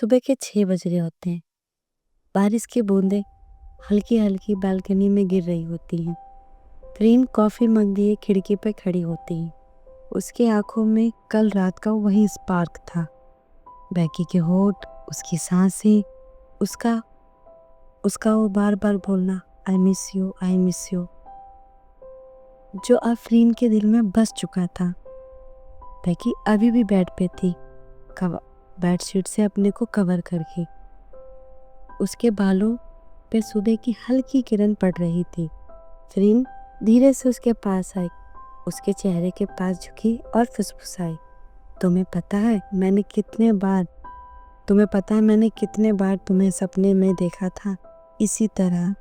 सुबह के 6 बज रहे होते हैं। बारिश की बूंदें हल्की हल्की बालकनी में गिर रही होती हैं। रीन कॉफी मग लिए खिड़की पर खड़ी होती है। उसकी आंखों में कल रात का वही स्पार्क था। बैकी के होठ, उसकी सांसें, उसका उसका वो बार बार बोलना, I miss you, I miss you, जो अब रीन के दिल में बस चुका था। बैकी अभी भी बेड पे थी, बेडशीट से अपने को कवर करके। उसके बालों पे सुबह की हल्की किरण पड़ रही थी। रीन धीरे से उसके पास आई, उसके चेहरे के पास झुकी और फुसफुसाई, तुम्हें पता है मैंने कितने बार तुम्हें सपने में देखा था इसी तरह।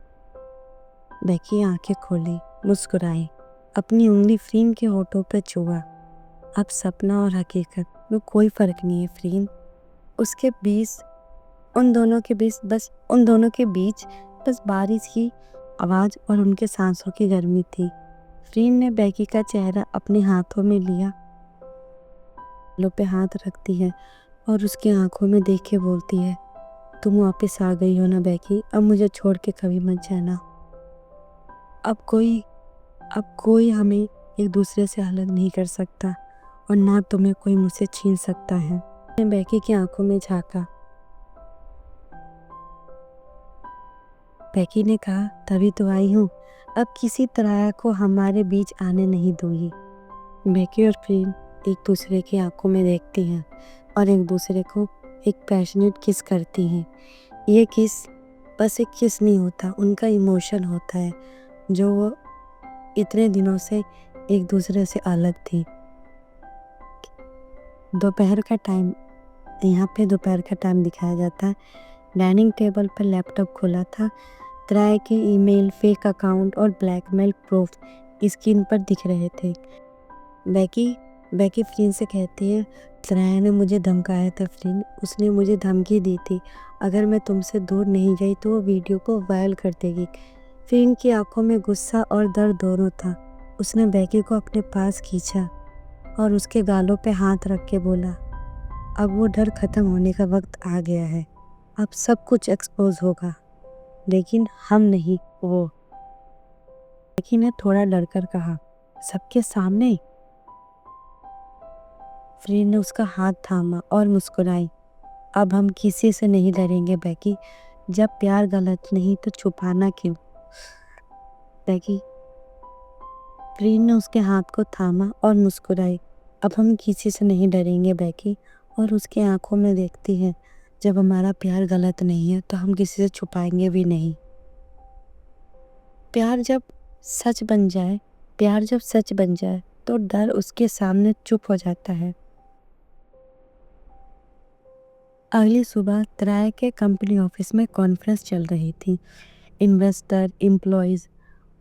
बैकी आंखें खोली, मुस्कुराई, अपनी उंगली फ्रीन के होठों पर छुआ। अब सपना और हकीकत में कोई फर्क नहीं है फ्रीन। उन दोनों के बीच बस बारिश की आवाज और उनके सांसों की गर्मी थी। फ्रीन ने बैकी का चेहरा अपने हाथों में लिया, लो पे हाथ रखती है और उसकी आंखों में देख के बोलती है, तुम वापस आ गई हो ना बैकी, अब मुझे छोड़ के कभी मत जाना। अब कोई हमें एक दूसरे से अलग नहीं कर सकता और ना तुम्हें कोई मुझसे छीन सकता है। मैंने बैकी की आंखों में झांका। बैकी ने कहा, तभी तो आई हूँ, अब किसी तरह को हमारे बीच आने नहीं दूंगी। बैकी और फ्रीन एक दूसरे की आंखों में देखती हैं और एक दूसरे को एक पैशनेट किस करती हैं। ये किस बस एक किस नहीं होता, उनका इमोशन होता है, जो वो इतने दिनों से एक दूसरे से अलग थी। यहाँ पे दोपहर का टाइम दिखाया जाता है। डाइनिंग टेबल पर लैपटॉप खुला था। त्राय के ईमेल, फेक अकाउंट और ब्लैकमेल प्रूफ स्क्रीन पर दिख रहे थे। बैकी फ्रीन से कहती है, त्राय ने मुझे धमकाया था फ्रीन, उसने मुझे धमकी दी थी, अगर मैं तुमसे दूर नहीं गई तो वो वीडियो को वायरल कर देगी। फ्रीन की आंखों में गुस्सा और दर्द दोनों था। उसने बैकी को अपने पास खींचा और उसके गालों पे हाथ रख के बोला, अब वो डर खत्म होने का वक्त आ गया है, अब सब कुछ एक्सपोज होगा, लेकिन हम नहीं, वो। बैकी ने थोड़ा डरकर कहा, सबके सामने? फ्रीन ने उसका हाथ थामा और मुस्कुराई, अब हम किसी से नहीं डरेंगे बैकी, जब प्यार गलत नहीं तो छुपाना क्यों। बैकी फ्रीन ने उसके हाथ को थामा और मुस्कुराई, अब हम किसी से नहीं डरेंगे बैकी, और उसके आंखों में देखती है, जब हमारा प्यार गलत नहीं है तो हम किसी से छुपाएंगे भी नहीं। प्यार जब सच बन जाए तो डर उसके सामने चुप हो जाता है। अगली सुबह त्राय के कंपनी ऑफिस में कॉन्फ्रेंस चल रही थी। इन्वेस्टर, एम्प्लॉयज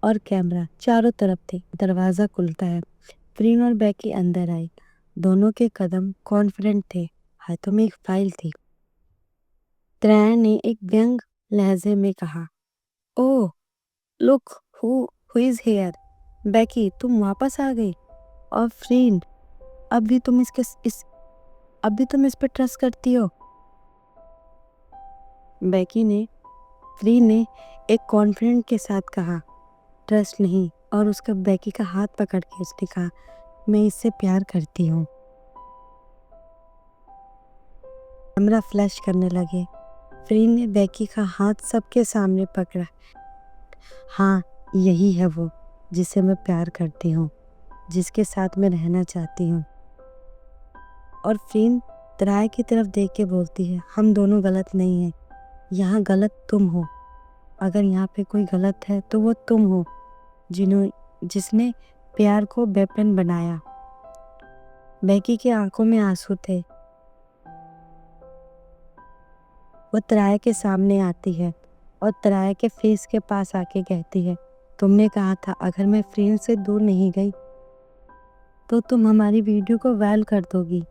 और कैमरा चारों तरफ थे। दरवाज़ा खुलता है। फ्रीन और बैकी अंदर आई। दोनों के कदम कॉन्फिडेंट थे, हाथों में एक फाइल थी। त्राय ने एक व्यंग लहजे में कहा, oh look who is here. बैकी, तुम वापस आ गई। और फ्रीन, अब भी तुम इस पे ट्रस्ट करती हो। फ्रीन ने एक कॉन्फिडेंट के साथ कहा, ट्रस्ट नहीं, और उसका बैकी का हाथ पकड़ के उसने कहा, मैं इससे प्यार करती हूँ। कैमरा फ्लैश करने लगे। फ्रीन ने बैकी का हाथ सबके सामने पकड़ा। हाँ, यही है वो जिसे मैं प्यार करती हूँ, जिसके साथ मैं रहना चाहती हूँ। और फ्रीन त्राय की तरफ देख के बोलती है, हम दोनों गलत नहीं हैं, यहाँ गलत तुम हो। अगर यहाँ पे कोई गलत है तो वो तुम हो, जिसने प्यार को वेपन बनाया। बैकी की आंखों में आंसू थे। वो त्राय के सामने आती है और त्राय के फेस के पास आके कहती है, तुमने कहा था अगर मैं फ्रीन से दूर नहीं गई तो तुम हमारी वीडियो को वायरल कर दोगी।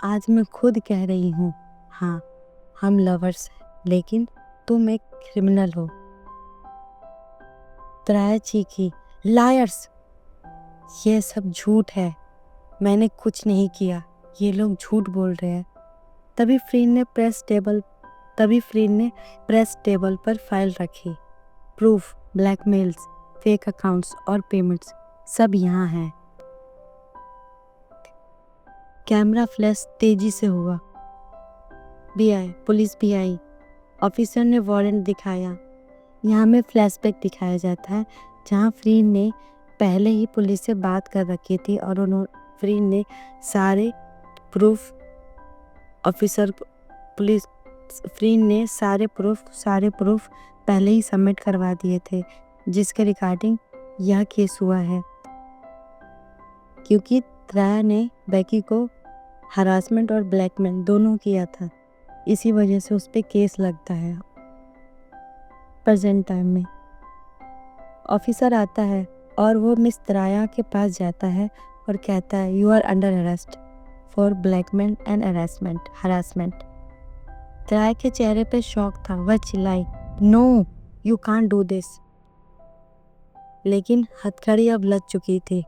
आज मैं खुद कह रही हूँ, हाँ हम लवर्स हैं, लेकिन तुम एक क्रिमिनल हो। त्राय चीखी, लायर्स, ये सब झूठ है, मैंने कुछ नहीं किया, ये लोग झूठ बोल रहे हैं। तभी फ्रीन ने प्रेस टेबल तभी फ्रीन ने प्रेस टेबल पर फाइल रखी। प्रूफ, ब्लैकमेल्स, फेक अकाउंट्स और पेमेंट्स सब यहाँ हैं। कैमरा फ्लैश तेजी से हुआ। भी आए, पुलिस भी आई। ऑफिसर ने वारंट दिखाया। यहाँ में फ्लैशबैक दिखाया जाता है जहाँ फ्रीन ने पहले ही पुलिस से बात कर रखी थी और फ्रीन ने सारे प्रूफ फ्रीन ने सारे प्रूफ पहले ही सबमिट करवा दिए थे, जिसके रिगार्डिंग यह केस हुआ है। क्योंकि त्राया ने बेकी को हरासमेंट और ब्लैकमेल दोनों किया था, इसी वजह से उस पर केस लगता है। प्रेजेंट टाइम में ऑफिसर आता है और वो मिस त्राया के पास जाता है और कहता है, you are under arrest for blackmail and harassment. त्राया के चेहरे पे शौक था। वह चिल्लाई, no you can't do this. लेकिन हथकड़ी अब लग चुकी थी।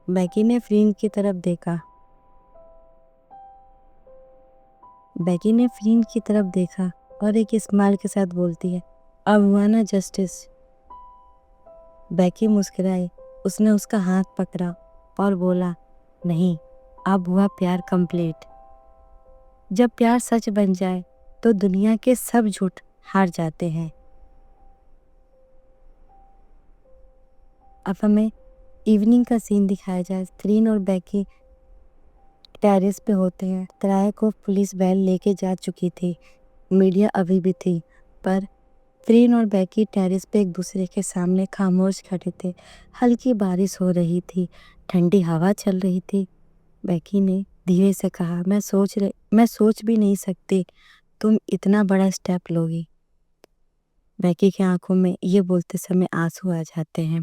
बेकी ने फ्रीन की तरफ देखा और एक स्माइल के साथ बोलती है, अब हुआ ना जस्टिस। बेकी मुस्कुराई। उसने उसका हाथ पकड़ा और बोला, नहीं, अब हुआ प्यार कंप्लीट। जब प्यार सच बन जाए तो दुनिया के सब झूठ हार जाते हैं। अब हमें इवनिंग का सीन दिखाया जाए। फ्रीन और बेकी टेरेस पे होते हैं। त्राया को पुलिस वैन लेके जा चुकी थी। मीडिया अभी भी थी, पर फ्रीन और बेकी टेरेस पे एक दूसरे के सामने खामोश खड़े थे। हल्की बारिश हो रही थी, ठंडी हवा चल रही थी। बेकी ने धीरे से कहा, मैं सोच भी नहीं सकती तुम इतना बड़ा स्टेप लोगी। बेकी की आंखों में ये बोलते समय आंसू आ जाते हैं।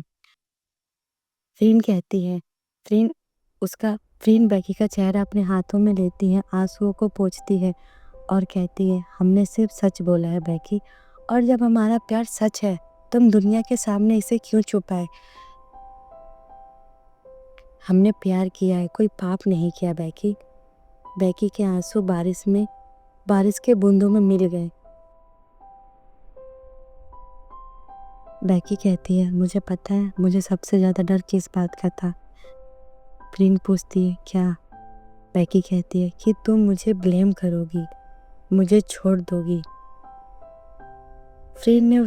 फ्रीन कहती है, फ्रीन बेकी का चेहरा अपने हाथों में लेती है, आंसुओं को पोंछती है और कहती है, हमने सिर्फ सच बोला है बेकी, और जब हमारा प्यार सच है तुम दुनिया के सामने इसे क्यों छुपाए? हमने प्यार किया है, कोई पाप नहीं किया बेकी। बेकी के आंसू बारिश के बूंदों में मिल गए। बेकी कहती है, मुझे पता है, मुझे सबसे ज़्यादा डर किस बात का था। फ्रीन पूछती है, क्या? बेकी कहती है कि तुम मुझे ब्लेम करोगी, मुझे छोड़ दोगी। फ्रीन ने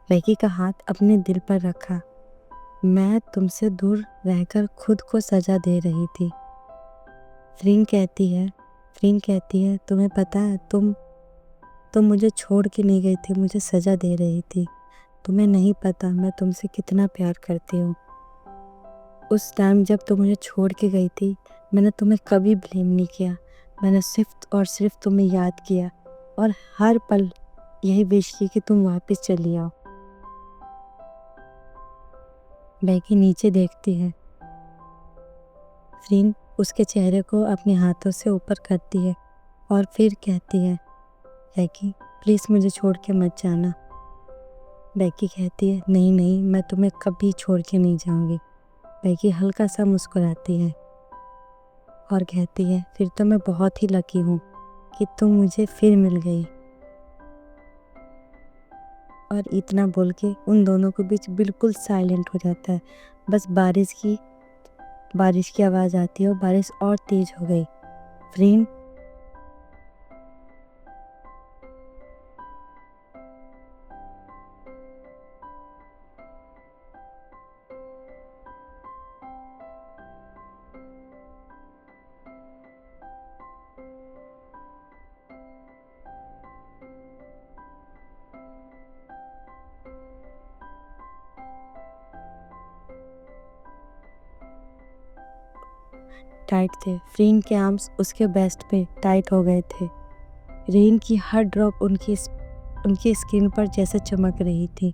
बेकी का हाथ अपने दिल पर रखा। मैं तुमसे दूर रहकर खुद को सजा दे रही थी। फ्रीन कहती है, तुम्हें पता है, तुम मुझे छोड़ के नहीं गई थी, मुझे सजा दे रही थी। तुम्हें नहीं पता मैं तुमसे कितना प्यार करती हूँ। उस टाइम जब तुम मुझे छोड़ के गई थी, मैंने तुम्हें कभी ब्लेम नहीं किया। मैंने सिर्फ और सिर्फ तुम्हें याद किया और हर पल यही विश की कि तुम वापस चली आओ। बेकी नीचे देखती है। फ्रीन उसके चेहरे को अपने हाथों से ऊपर करती है और फिर कहती है, बेकी प्लीज़ मुझे छोड़ के मत जाना। बेकी कहती है, नहीं, मैं तुम्हें कभी छोड़ के नहीं जाऊंगी। बेकी हल्का सा मुस्कुराती है और कहती है, फिर तो मैं बहुत ही लकी हूँ कि तुम मुझे फिर मिल गई। और इतना बोल के उन दोनों के बीच बिल्कुल साइलेंट हो जाता है। बस बारिश की आवाज़ आती है और बारिश और तेज हो गई। फ्रीन टाइट थे। फ्रीन के आर्म्स उसके बेस्ट पे टाइट हो गए थे। रेन की हर ड्रॉप उनकी स्किन पर जैसे चमक रही थी।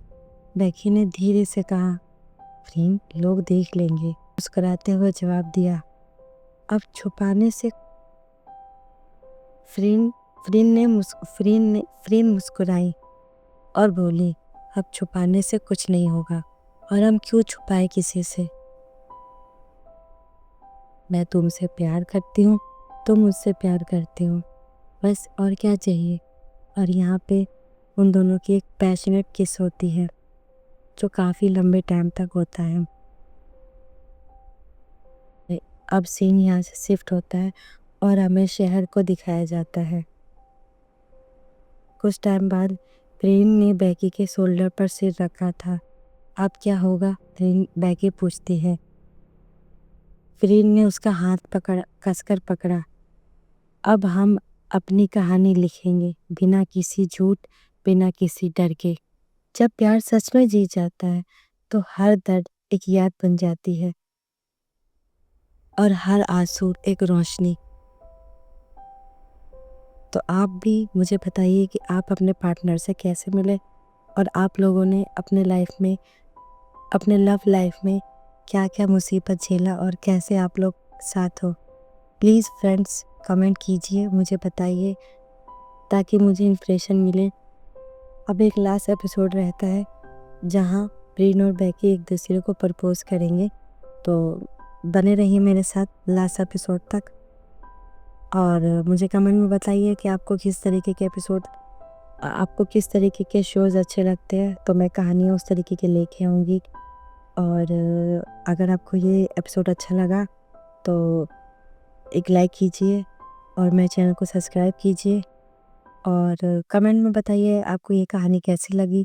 बेकी ने धीरे से कहा, फ्रीन लोग देख लेंगे। मुस्कुराते हुए जवाब दिया, अब छुपाने से फ्रीन मुस्कुराई और बोली, अब छुपाने से कुछ नहीं होगा और हम क्यों छुपाए किसी से। मैं तुमसे प्यार करती हूँ तुम मुझसे प्यार करते हो, बस और क्या चाहिए। और यहाँ पे उन दोनों की एक पैशनेट किस होती है जो काफ़ी लंबे टाइम तक होता है। अब सीन यहाँ से शिफ्ट होता है और हमें शहर को दिखाया जाता है। कुछ टाइम बाद प्रेम ने बैकी के शोल्डर पर सिर रखा था। अब क्या होगा, बैकी पूछती है। प्रेम ने उसका हाथ कसकर पकड़ा। अब हम अपनी कहानी लिखेंगे, बिना किसी झूठ, बिना किसी डर के। जब प्यार सच में जी जाता है तो हर दर्द एक याद बन जाती है और हर आंसू एक रोशनी। तो आप भी मुझे बताइए कि आप अपने पार्टनर से कैसे मिले और आप लोगों ने अपने लव लाइफ में क्या क्या मुसीबत झेला और कैसे आप लोग साथ हो। प्लीज़ फ्रेंड्स कमेंट कीजिए, मुझे बताइए ताकि मुझे इंस्पिरेशन मिले। अब एक लास्ट एपिसोड रहता है जहाँ प्रीन और बैकी एक दूसरे को प्रपोज करेंगे। तो बने रहिए मेरे साथ लास्ट एपिसोड तक और मुझे कमेंट में बताइए कि आपको किस तरीके के शोज़ अच्छे लगते हैं। तो मैं कहानियाँ उस तरीके के लेके आऊँगी। और अगर आपको ये एपिसोड अच्छा लगा तो एक लाइक कीजिए और मेरे चैनल को सब्सक्राइब कीजिए और कमेंट में बताइए आपको ये कहानी कैसी लगी।